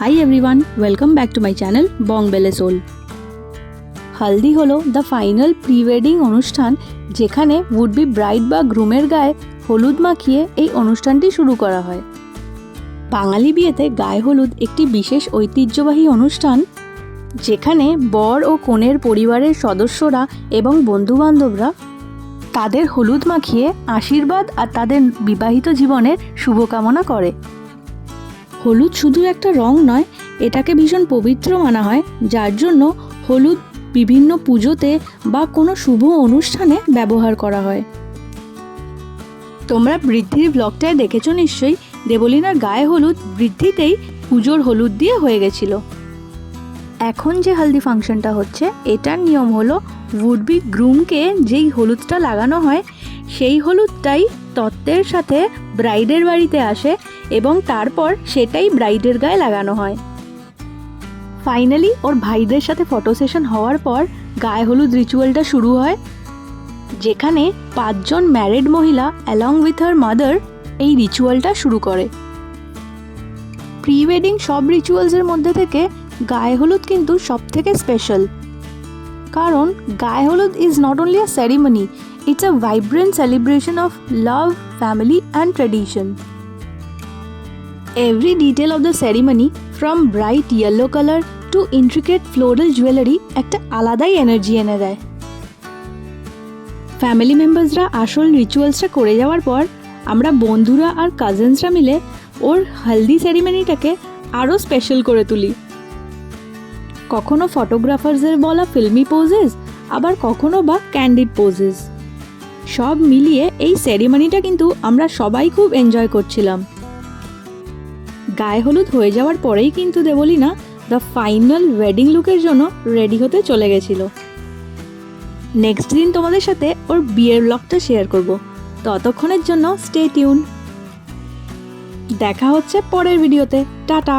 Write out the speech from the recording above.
High everyone, welcome back to my channel Bong Belle Soul. Haldi হলো the final pre wedding অনুষ্ঠান, যেখানে would be bride বা গ্রুমের গায়ে হলুদ মাখিয়ে এই অনুষ্ঠানটি শুরু করা হয়। বাঙালি বিয়েতে গায়ে হলুদ একটি বিশেষ ঐতিহ্যবাহী অনুষ্ঠান, যেখানে বর ও কনের পরিবারের সদস্যরা এবং বন্ধুবান্ধবরা তাদের হলুদ মাখিয়ে আশীর্বাদ আর তাদের বিবাহিত জীবনের শুভকামনা করে। হলুদ শুধু একটা রং নয়, এটাকে ভীষণ পবিত্র মানা হয়, যার জন্য হলুদ বিভিন্ন পুজোতে বা কোনো শুভ অনুষ্ঠানে ব্যবহার করা হয়। তোমরা বৃদ্ধির ব্লগটায় দেখেছো নিশ্চয়ই, দেবলীনার গায়ে হলুদ বৃদ্ধিতেই পুজোর হলুদ দিয়ে হয়ে গেছিল। এখন যে হলদি ফাংশনটা হচ্ছে, এটার নিয়ম হলো উড বি গ্রুমকে যেই হলুদটা লাগানো হয়, সেই হলুদটাই তত্ত্বের সাথে ব্রাইডের বাড়িতে আসে এবং তারপর সেটাই ব্রাইডের গায়ে লাগানো হয়। ফাইনালি ওর ভাইদের সাথে ফটো সেশন হওয়ার পর গায়ে হলুদ রিচুয়ালটা শুরু হয়, যেখানে 5 জন ম্যারিড মহিলা অ্যালং উইথ হার মাদার এই রিচুয়ালটা শুরু করে। প্রি ওয়েডিং সব রিচুয়ালসের মধ্যে থেকে গায়ে হলুদ কিন্তু সব থেকে স্পেশাল, কারণ গায়ে হলুদ is not only a ceremony, it's a vibrant celebration of love, family and tradition. Every detail of the ceremony, from bright yellow color to intricate floral jewelry, একটা আলাদাই এনার্জি এনে দেয়। ফ্যামিলি মেম্বার্সরা আসল রিচুয়ালসটা করে যাওয়ার পর আমরা বন্ধুরা আর কাজিনসরা মিলে ওর হলদি সেরিমনিটাকে আরও স্পেশাল করে তুলি। কখনো ফটোগ্রাফার্সের বলা ফিল্মি পোজেস, আবার কখনো বা ক্যান্ডিড পোজেস, সব মিলিয়ে এই সেরিমনিটা কিন্তু আমরা সবাই খুব এনজয় করছিলাম। গায়ে হলুদ হয়ে যাওয়ার পরেই কিন্তু দেবলীনা দ্য ফাইনাল ওয়েডিং লুকের জন্য রেডি হতে চলে গেছিল। নেক্সট দিন তোমাদের সাথে ওর বিয়ের ব্লগটা শেয়ার করব, ততক্ষণের জন্য স্টে টিউন। দেখা হচ্ছে পরের ভিডিওতে। টাটা।